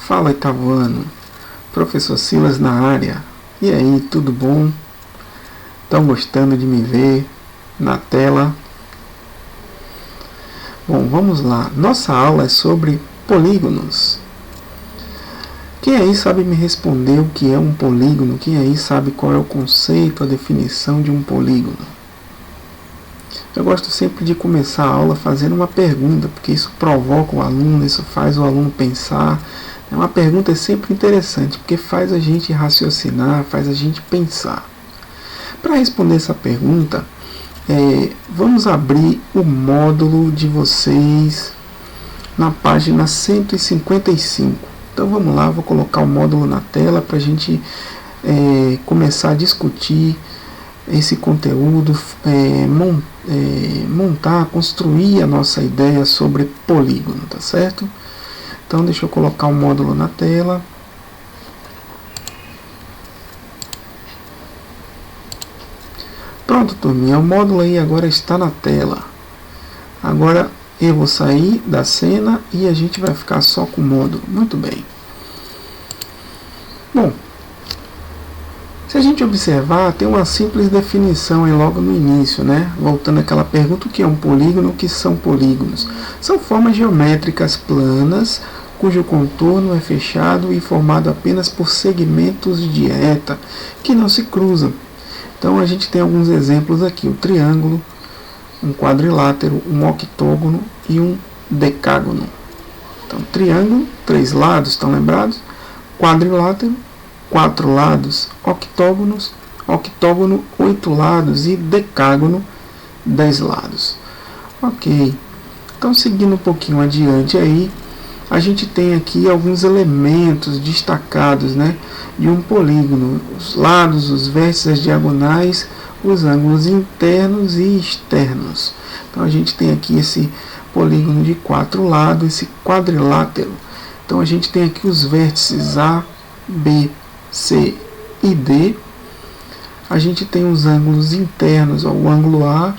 Fala, oitavo ano, professor Silas na área. E aí, tudo bom? Estão gostando de me ver na tela? Bom, vamos lá. Nossa aula é sobre polígonos. Quem aí sabe me responder o que é um polígono? Quem aí sabe qual é o conceito, a definição de um polígono? Eu gosto sempre de começar a aula fazendo uma pergunta, porque isso provoca o aluno, isso faz o aluno pensar. Uma pergunta é sempre interessante, porque faz a gente raciocinar, faz a gente pensar. Para responder essa pergunta, vamos abrir o módulo de vocês na página 155. Então vamos lá, vou colocar o módulo na tela para a gente começar a discutir esse conteúdo, montar, construir a nossa ideia sobre polígono, tá certo? Então deixa eu colocar o módulo na tela. Pronto, turminha, o módulo aí agora está na tela. Agora eu vou sair da cena e a gente vai ficar só com o módulo. Muito bem. Bom, se a gente observar, tem uma simples definição aí logo no início, né? Voltando àquela pergunta, o que é um polígono, o que são polígonos? São formas geométricas planas, cujo contorno é fechado e formado apenas por segmentos de reta que não se cruzam. Então a gente tem alguns exemplos aqui, o triângulo, um quadrilátero, um octógono e um decágono. Então triângulo, 3 lados, estão lembrados? Quadrilátero, 4 lados, octógono, 8 lados e decágono, 10 lados. Ok, então seguindo um pouquinho adiante aí, a gente tem aqui alguns elementos destacados, né, de um polígono: os lados, os vértices, as diagonais, os ângulos internos e externos. Então a gente tem aqui esse polígono de 4 lados, esse quadrilátero. Então a gente tem aqui os vértices A, B, C e D. A gente tem os ângulos internos, o ângulo A.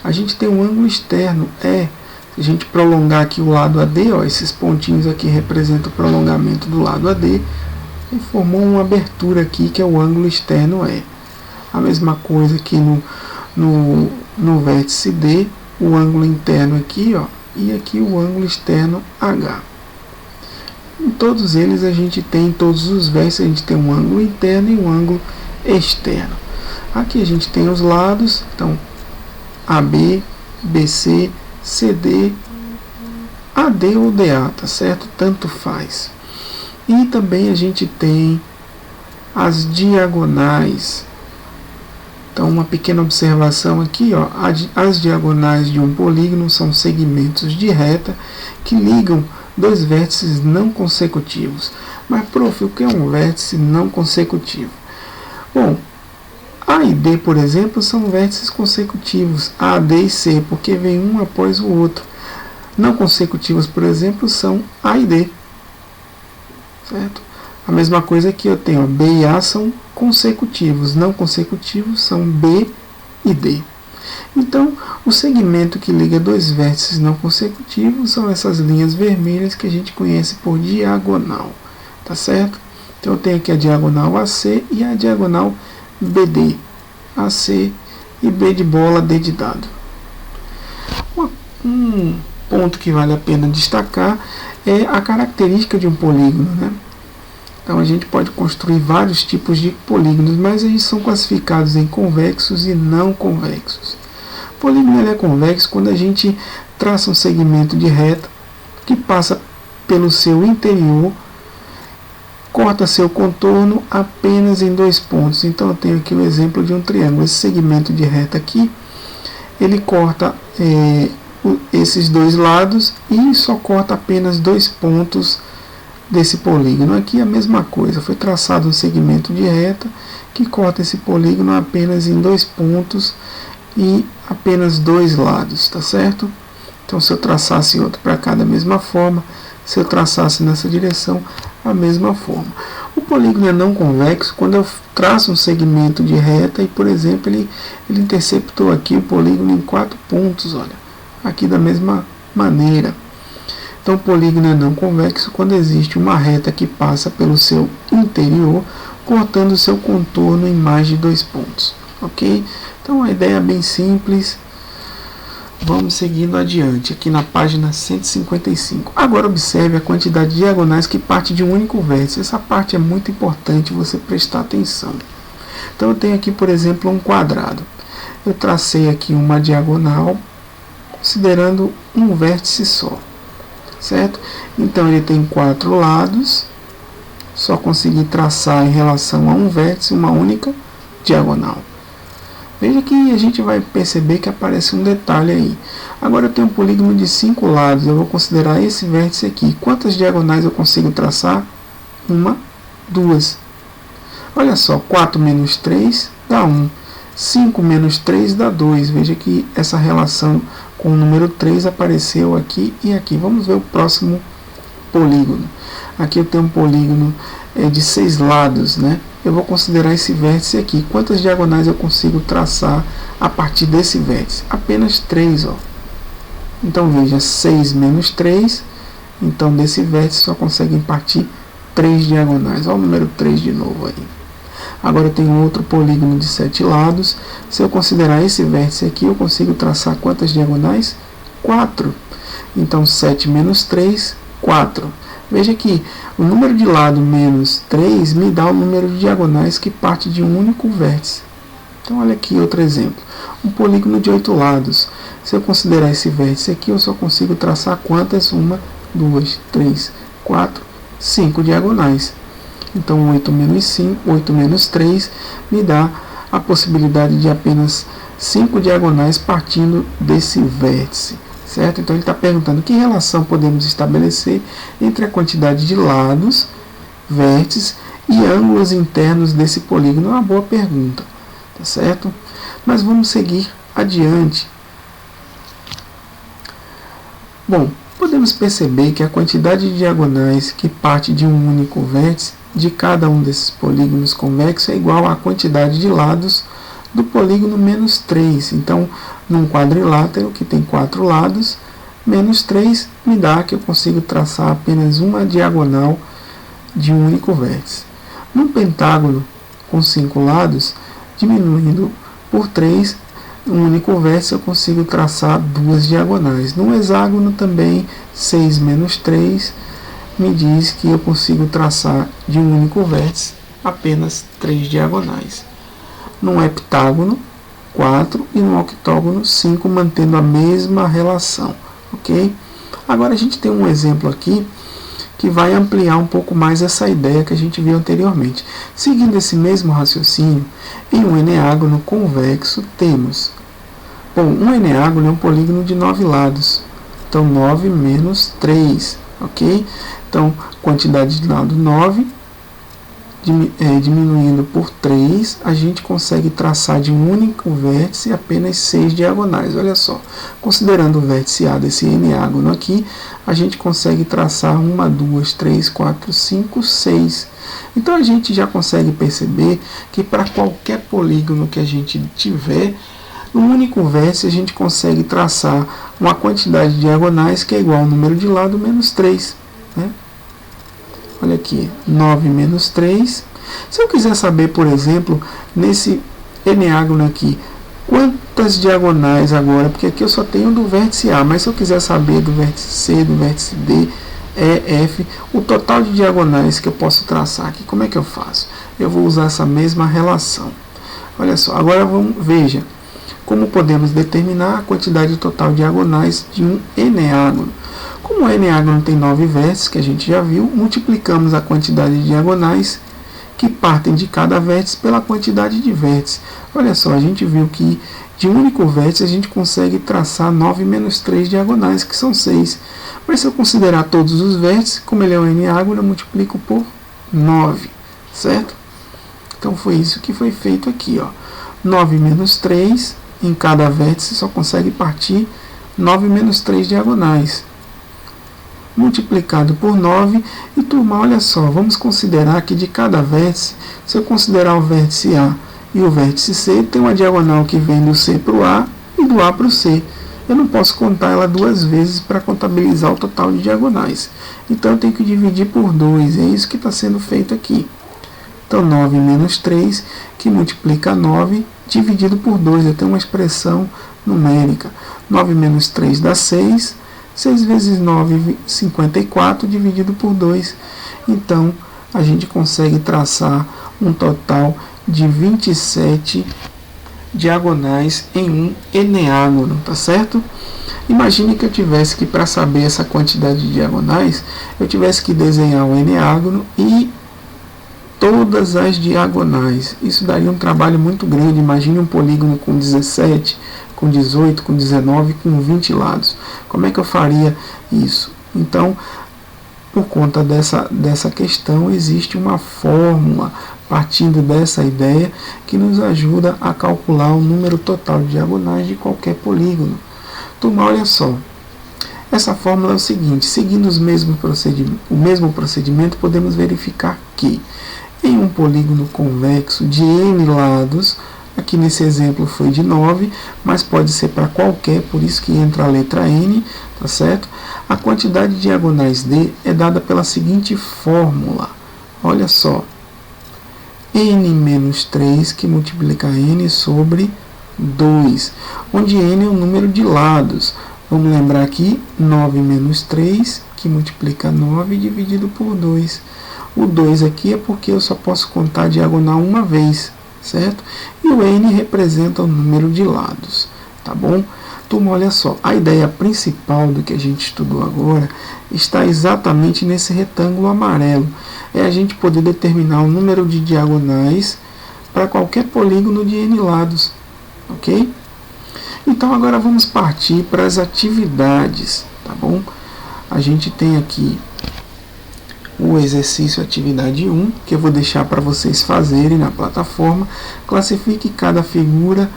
A gente tem o ângulo externo, E. Se a gente prolongar aqui o lado AD, esses pontinhos aqui representam o prolongamento do lado AD, e formou uma abertura aqui que é o ângulo externo E. A mesma coisa aqui no vértice D, o ângulo interno aqui, e aqui o ângulo externo H. Em todos eles a gente tem, em todos os vértices a gente tem um ângulo interno e um ângulo externo. Aqui a gente tem os lados, então AB, BC, CD, AD ou DA, tá certo? Tanto faz. E também a gente tem as diagonais. Então uma pequena observação aqui, as diagonais de um polígono são segmentos de reta que ligam dois vértices não consecutivos. Mas, prof, o que é um vértice não consecutivo? Bom, A e B, por exemplo, são vértices consecutivos, A, D e C, porque vem um após o outro. Não consecutivos, por exemplo, são A e D. Certo? A mesma coisa que eu tenho, B e A são consecutivos, não consecutivos são B e D. Então, o segmento que liga dois vértices não consecutivos são essas linhas vermelhas que a gente conhece por diagonal. Tá certo? Então, eu tenho aqui a diagonal AC e a diagonal BD, AC e B de bola, D de dado. Um ponto que vale a pena destacar é a característica de um polígono, né? Então a gente pode construir vários tipos de polígonos, mas eles são classificados em convexos e não convexos. O polígono ele é convexo quando a gente traça um segmento de reta que passa pelo seu interior, corta seu contorno apenas em 2 pontos. Então eu tenho aqui o exemplo de um triângulo. Esse segmento de reta aqui, ele corta esses 2 lados e só corta apenas 2 pontos desse polígono. Aqui a mesma coisa, foi traçado um segmento de reta que corta esse polígono apenas em 2 pontos e apenas 2 lados, tá certo? Então se eu traçasse outro para cá da mesma forma, se eu traçasse nessa direção, a mesma forma. O polígono é não convexo quando eu traço um segmento de reta e, por exemplo, ele interceptou aqui o polígono em 4 pontos, olha, aqui da mesma maneira. Então o polígono é não convexo quando existe uma reta que passa pelo seu interior, cortando o seu contorno em mais de 2 pontos. Ok? Então a ideia é bem simples. Vamos seguindo adiante, aqui na página 155. Agora observe a quantidade de diagonais que parte de um único vértice. Essa parte é muito importante você prestar atenção. Então eu tenho aqui, por exemplo, um quadrado. Eu tracei aqui uma diagonal, considerando um vértice só. Certo? Então ele tem 4 lados. Só consegui traçar em relação a um vértice uma única diagonal. Veja que a gente vai perceber que aparece um detalhe aí. Agora eu tenho um polígono de 5 lados. Eu vou considerar esse vértice aqui. Quantas diagonais eu consigo traçar? 1, 2. Olha só, 4 menos 3 dá 1. 5 menos 3 dá 2. Veja que essa relação com o número 3 apareceu aqui e aqui. Vamos ver o próximo polígono. Aqui eu tenho um polígono de 6 lados, né? Eu vou considerar esse vértice aqui. Quantas diagonais eu consigo traçar a partir desse vértice? Apenas 3, ó. Então veja, 6 menos 3. Então desse vértice só conseguem partir 3 diagonais. Olha o número 3 de novo aí. Agora eu tenho outro polígono de 7 lados. Se eu considerar esse vértice aqui, eu consigo traçar quantas diagonais? 4. Então 7 menos 3, 4. Veja que o número de lado menos 3 me dá o número de diagonais que parte de um único vértice. Então olha aqui outro exemplo. Um polígono de 8 lados. Se eu considerar esse vértice aqui, eu só consigo traçar quantas? 1, 2, 3, 4, 5 diagonais. Então 8 menos 3 me dá a possibilidade de apenas 5 diagonais partindo desse vértice. Certo? Então ele está perguntando que relação podemos estabelecer entre a quantidade de lados, vértices e ângulos internos desse polígono. É uma boa pergunta. Tá certo? Mas vamos seguir adiante. Bom, podemos perceber que a quantidade de diagonais que parte de um único vértice de cada um desses polígonos convexos é igual à quantidade de lados do polígono menos 3. Então, num quadrilátero que tem 4 lados, menos 3 me dá que eu consigo traçar apenas uma diagonal de um único vértice. Num pentágono com 5 lados, diminuindo por 3, um único vértice eu consigo traçar 2 diagonais. Num hexágono também, 6 menos 3 me diz que eu consigo traçar de um único vértice apenas 3 diagonais. Num heptágono, 4 e no octógono, 5, mantendo a mesma relação. Ok? Agora a gente tem um exemplo aqui que vai ampliar um pouco mais essa ideia que a gente viu anteriormente. Seguindo esse mesmo raciocínio, em um eneágono convexo temos... Bom, um eneágono é um polígono de 9 lados. Então 9 menos 3. Ok? Então, quantidade de lado 9, diminuindo por 3, a gente consegue traçar de um único vértice apenas 6 diagonais. Olha só, considerando o vértice A desse eneágono aqui, a gente consegue traçar 1, 2, 3, 4, 5, 6. Então a gente já consegue perceber que para qualquer polígono que a gente tiver, no único vértice a gente consegue traçar uma quantidade de diagonais que é igual ao número de lado menos 3. Né? Olha aqui, 9 menos 3. Se eu quiser saber, por exemplo, nesse eneágono aqui, quantas diagonais agora, porque aqui eu só tenho do vértice A, mas se eu quiser saber do vértice C, do vértice D, E, F, o total de diagonais que eu posso traçar aqui, como é que eu faço? Eu vou usar essa mesma relação. Olha só, agora veja como podemos determinar a quantidade total de diagonais de um eneágono. Como o eneágono tem 9 vértices, que a gente já viu, multiplicamos a quantidade de diagonais que partem de cada vértice pela quantidade de vértices. Olha só, a gente viu que de um único vértice a gente consegue traçar 9 menos 3 diagonais, que são 6. Mas se eu considerar todos os vértices, como ele é um eneágono, eu multiplico por 9, certo? Então foi isso que foi feito aqui, ó. 9 menos 3, em cada vértice só consegue partir 9 menos 3 diagonais. Multiplicado por 9, e turma, olha só, vamos considerar que de cada vértice, se eu considerar o vértice A e o vértice C, tem uma diagonal que vem do C para o A e do A para o C. eu não posso contar ela duas vezes para contabilizar o total de diagonais. Então eu tenho que dividir por 2, é isso que está sendo feito aqui. Então 9 menos 3, que multiplica 9, dividido por 2, eu tenho uma expressão numérica. 9 menos 3 dá 6, 6 vezes 9, 54, dividido por 2. Então a gente consegue traçar um total de 27 diagonais em um eneágono, tá certo? Imagine que eu tivesse que, para saber essa quantidade de diagonais, eu tivesse que desenhar o eneágono e todas as diagonais. Isso daria um trabalho muito grande. Imagine um polígono com 17, com 18, com 19, com 20 lados. Como é que eu faria isso? Então, por conta dessa questão, existe uma fórmula partindo dessa ideia que nos ajuda a calcular o número total de diagonais de qualquer polígono. Turma, olha só. Essa fórmula é o seguinte: seguindo o mesmo procedimento, podemos verificar que em um polígono convexo de n lados, aqui nesse exemplo foi de 9, mas pode ser para qualquer, por isso que entra a letra n, tá certo? A quantidade de diagonais D é dada pela seguinte fórmula. Olha só. N menos 3, que multiplica n sobre 2, onde n é o número de lados. Vamos lembrar aqui, 9 menos 3, que multiplica 9, dividido por 2. O 2 aqui é porque eu só posso contar a diagonal uma vez, certo? E o n representa o número de lados, tá bom? Turma, olha só, a ideia principal do que a gente estudou agora está exatamente nesse retângulo amarelo. É a gente poder determinar o número de diagonais para qualquer polígono de n lados, ok? Então agora vamos partir para as atividades, tá bom? A gente tem aqui o exercício atividade 1, que eu vou deixar para vocês fazerem na plataforma. Classifique cada figura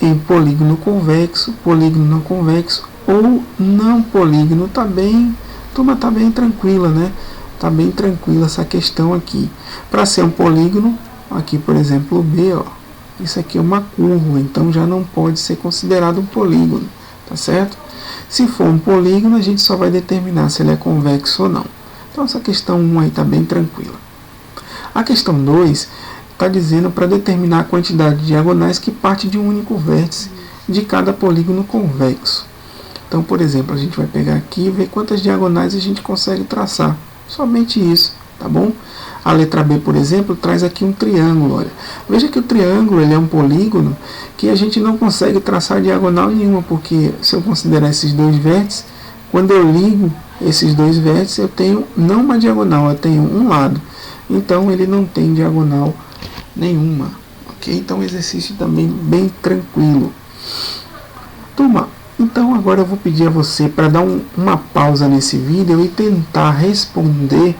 em polígono convexo, polígono não convexo ou não polígono. Turma, tá bem tranquila, né? Tá bem tranquila essa questão aqui. Para ser um polígono, aqui por exemplo o B, ó, isso aqui é uma curva, então já não pode ser considerado um polígono, tá certo? Se for um polígono, a gente só vai determinar se ele é convexo ou não. Então essa questão 1 aí tá bem tranquila. A questão 2 está dizendo para determinar a quantidade de diagonais que parte de um único vértice de cada polígono convexo. Então, por exemplo, a gente vai pegar aqui e ver quantas diagonais a gente consegue traçar. Somente isso, tá bom? A letra B, por exemplo, traz aqui um triângulo. Olha. Veja que o triângulo ele é um polígono que a gente não consegue traçar diagonal nenhuma, porque se eu considerar esses dois vértices, quando eu ligo esses dois vértices, eu tenho não uma diagonal, eu tenho um lado. Então, ele não tem diagonal nenhuma, ok? Então o exercício também bem tranquilo. Turma, então agora eu vou pedir a você para dar uma pausa nesse vídeo e tentar responder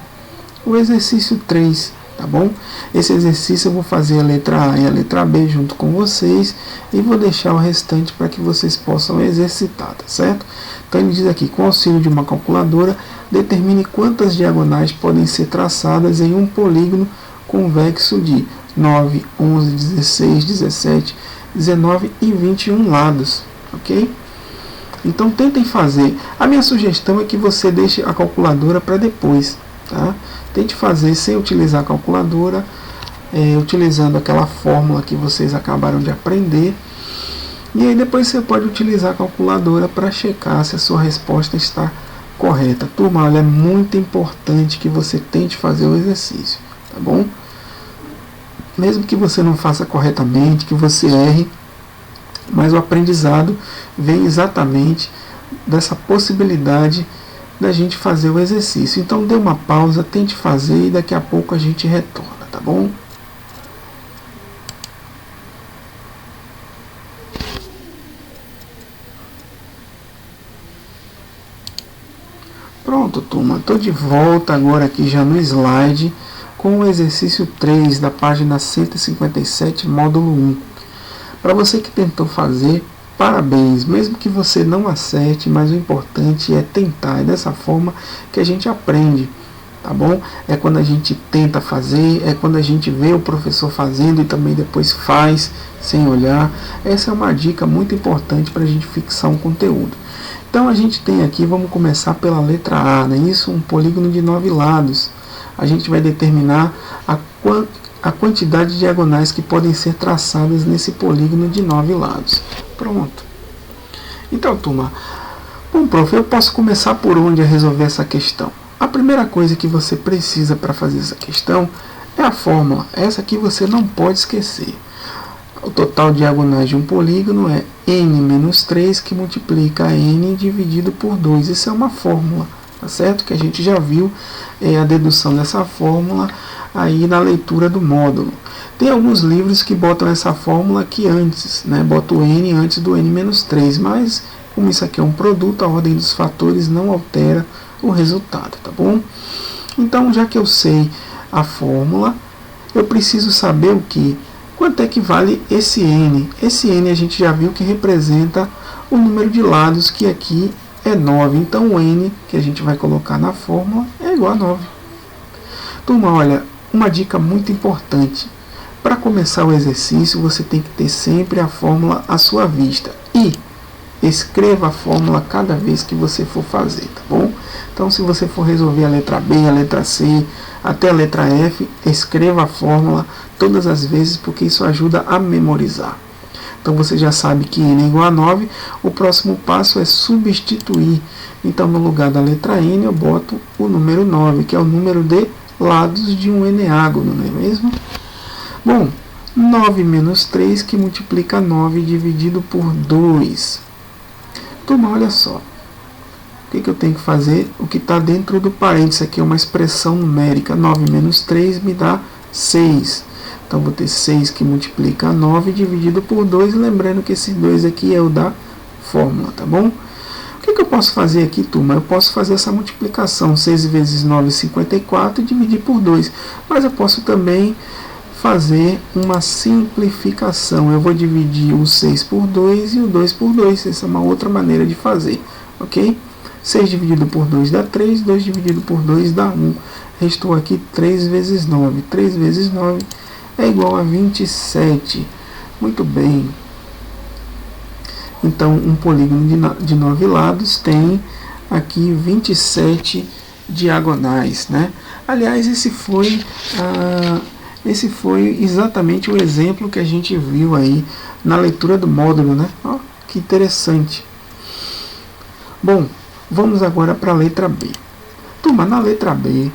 o exercício 3, tá bom? Esse exercício eu vou fazer a letra A e a letra B junto com vocês e vou deixar o restante para que vocês possam exercitar, tá certo? Então ele diz aqui, com auxílio de uma calculadora, determine quantas diagonais podem ser traçadas em um polígono convexo de 9, 11, 16, 17, 19 e 21 lados, ok? Então tentem fazer. A minha sugestão é que você deixe a calculadora para depois, tá? Tente fazer sem utilizar a calculadora, utilizando aquela fórmula que vocês acabaram de aprender. E aí depois você pode utilizar a calculadora para checar se a sua resposta está correta. Turma, olha, é muito importante que você tente fazer o exercício, tá bom? Mesmo que você não faça corretamente, que você erre, mas o aprendizado vem exatamente dessa possibilidade da gente fazer o exercício. Então dê uma pausa, tente fazer e daqui a pouco a gente retorna, tá bom? Pronto, turma, estou de volta agora aqui já no slide com o exercício 3 da página 157, módulo 1. Para você que tentou fazer, parabéns, mesmo que você não acerte, mas o importante é tentar, é dessa forma que a gente aprende, tá bom? É quando a gente tenta fazer, é quando a gente vê o professor fazendo e também depois faz sem olhar. Essa é uma dica muito importante para a gente fixar um conteúdo. Então a gente tem aqui, vamos começar pela letra A, né? Isso, um polígono de 9 lados. A gente vai determinar a quantidade de diagonais que podem ser traçadas nesse polígono de 9 lados. Pronto. Então, turma, bom, prof, eu posso começar por onde a resolver essa questão? A primeira coisa que você precisa para fazer essa questão é a fórmula. Essa aqui você não pode esquecer. O total de diagonais de um polígono é n menos 3, que multiplica n dividido por 2. Isso é uma fórmula, tá certo? Que a gente já viu a dedução dessa fórmula aí na leitura do módulo. Tem alguns livros que botam essa fórmula aqui antes, né? Bota o n antes do n menos 3, mas como isso aqui é um produto, a ordem dos fatores não altera o resultado, tá bom? Então, já que eu sei a fórmula, eu preciso saber o que? Quanto é que vale esse n? Esse n a gente já viu que representa o número de lados, que aqui é 9. Então, o n que a gente vai colocar na fórmula é igual a 9. Turma, olha, uma dica muito importante. Para começar o exercício, você tem que ter sempre a fórmula à sua vista. E escreva a fórmula cada vez que você for fazer, tá bom? Então, se você for resolver a letra B, a letra C, até a letra F, escreva a fórmula todas as vezes, porque isso ajuda a memorizar. Então, você já sabe que n é igual a 9. O próximo passo é substituir. Então, no lugar da letra n, eu boto o número 9, que é o número de lados de um eneágono, não é mesmo? Bom, 9 menos 3, que multiplica 9 dividido por 2. Turma, olha só. O que eu tenho que fazer? O que está dentro do parênteses aqui é uma expressão numérica. 9 menos 3 me dá 6. Então, vou ter 6 que multiplica 9 dividido por 2. Lembrando que esse 2 aqui é o da fórmula, tá bom? O que eu posso fazer aqui, turma? Eu posso fazer essa multiplicação. 6 vezes 9 é 54 e dividir por 2. Mas eu posso também fazer uma simplificação. Eu vou dividir o 6 por 2 e o 2 por 2. Essa é uma outra maneira de fazer, ok? 6 dividido por 2 dá 3, 2 dividido por 2 dá 1. Restou aqui 3 vezes 9. 3 vezes 9 é igual a 27. Muito bem. Então, um polígono de 9 lados tem aqui 27 diagonais, né? Aliás, esse foi exatamente o exemplo que a gente viu aí na leitura do módulo, né? Ó, que interessante. Bom, vamos agora para a letra B. Turma, na letra B,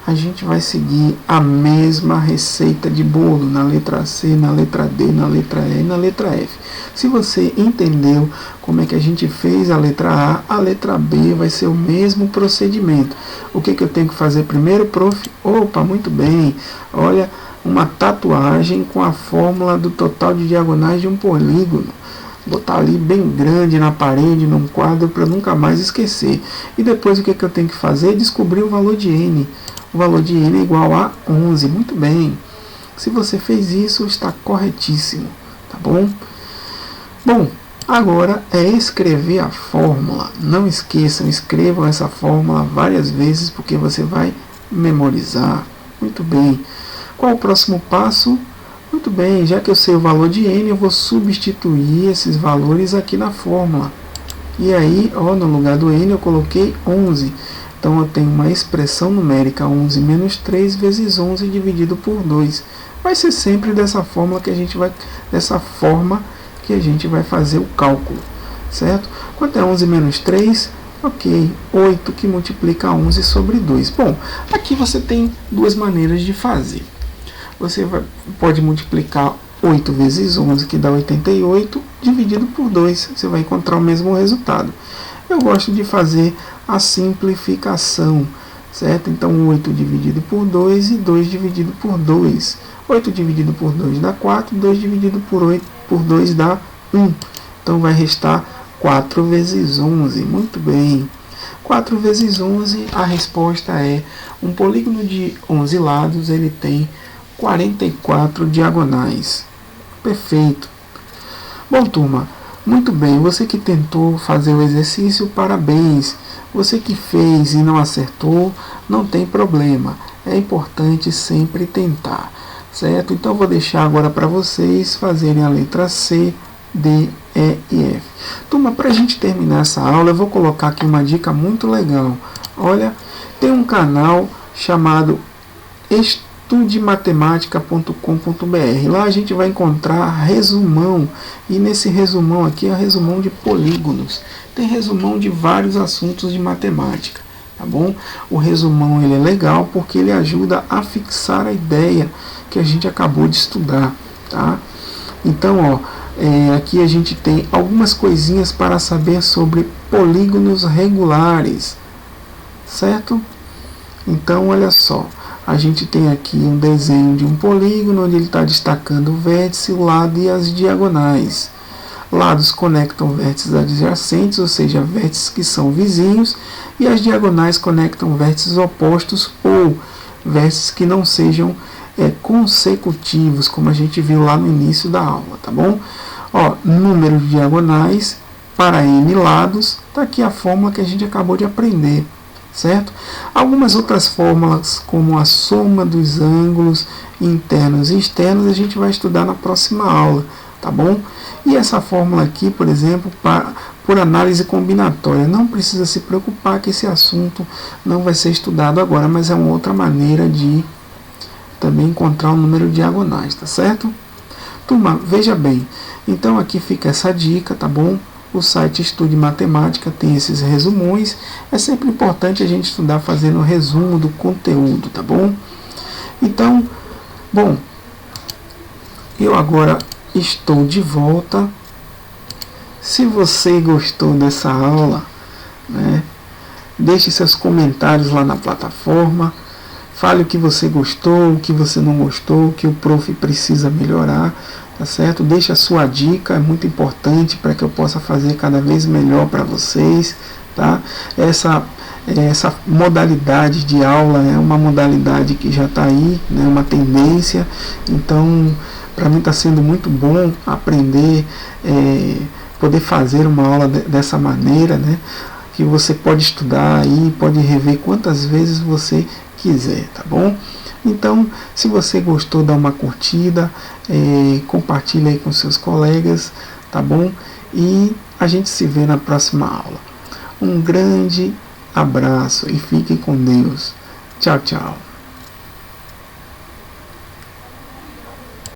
a gente vai seguir a mesma receita de bolo na letra C, na letra D, na letra E e na letra F. Se você entendeu como é que a gente fez a letra B vai ser o mesmo procedimento. O que eu tenho que fazer primeiro, prof? Opa, muito bem. Olha, uma tatuagem com a fórmula do total de diagonais de um polígono. Botar ali bem grande na parede, num quadro, para nunca mais esquecer. E depois o que eu tenho que fazer? Descobrir o valor de n. O valor de n é igual a 11. Muito bem. Se você fez isso, está corretíssimo. Tá bom? Bom, agora é escrever a fórmula. Não esqueçam, escrevam essa fórmula várias vezes, porque você vai memorizar. Muito bem. Qual o próximo passo? Muito bem, já que eu sei o valor de n, eu vou substituir esses valores aqui na fórmula. E aí, ó, no lugar do n eu coloquei 11. Então eu tenho uma expressão numérica 11 menos 3 vezes 11 dividido por 2. Vai ser sempre dessa forma que a gente vai fazer o cálculo, certo? Quanto é 11 menos 3? Ok, 8 que multiplica 11 sobre 2. Bom, aqui você tem duas maneiras de fazer. Você pode multiplicar 8 vezes 11, que dá 88, dividido por 2. Você vai encontrar o mesmo resultado. Eu gosto de fazer a simplificação, certo? Então, 8 dividido por 2 e 2 dividido por 2. 8 dividido por 2 dá 4, 2 dividido por 2 dá 1. Então, vai restar 4 vezes 11. Muito bem. 4 vezes 11, a resposta é um polígono de 11 lados, ele tem 44 diagonais. Perfeito. Bom, turma, Muito bem, você que tentou fazer o exercício, parabéns. Você que fez e não acertou, não tem problema. É importante sempre tentar, certo? Então vou deixar agora para vocês fazerem a letra C, D, E e F. Turma, para a gente terminar essa aula, eu vou colocar aqui uma dica muito legal. Olha, tem um canal chamado estudematemática.com.br. Lá a gente vai encontrar resumão, e nesse resumão aqui é resumão de polígonos. Tem resumão de vários assuntos de matemática, tá bom? O resumão ele é legal porque ele ajuda a fixar a ideia que a gente acabou de estudar, tá? Então, aqui a gente tem algumas coisinhas para saber sobre polígonos regulares, certo? Então, olha só. A gente tem aqui um desenho de um polígono onde ele está destacando o vértice, o lado e as diagonais. Lados conectam vértices adjacentes, ou seja, vértices que são vizinhos, e as diagonais conectam vértices opostos ou vértices que não sejam consecutivos, como a gente viu lá no início da aula, tá bom? Ó, número de diagonais para n lados, está aqui a fórmula que a gente acabou de aprender, certo? Algumas outras fórmulas, como a soma dos ângulos internos e externos, a gente vai estudar na próxima aula, tá bom? E essa fórmula aqui, por exemplo, por análise combinatória, não precisa se preocupar que esse assunto não vai ser estudado agora, mas é uma outra maneira de também encontrar o número de diagonais, tá certo? Turma, veja bem, então aqui fica essa dica, tá bom? O site Estude Matemática tem esses resumões. É sempre importante a gente estudar fazendo o resumo do conteúdo, tá bom? Então, bom, eu agora estou de volta. Se você gostou dessa aula, né, deixe seus comentários lá na plataforma. Fale o que você gostou, o que você não gostou, o que o prof precisa melhorar, tá certo? Deixe a sua dica, é muito importante para que eu possa fazer cada vez melhor para vocês, tá? Essa modalidade de aula é uma modalidade que já está aí, né? Uma tendência. Então, para mim está sendo muito bom aprender, poder fazer uma aula dessa maneira, né? Que você pode estudar aí, pode rever quantas vezes você quiser, tá bom? Então, se você gostou, dá uma curtida, compartilha aí com seus colegas, tá bom? E a gente se vê na próxima aula. Um grande abraço e fiquem com Deus. Tchau, tchau.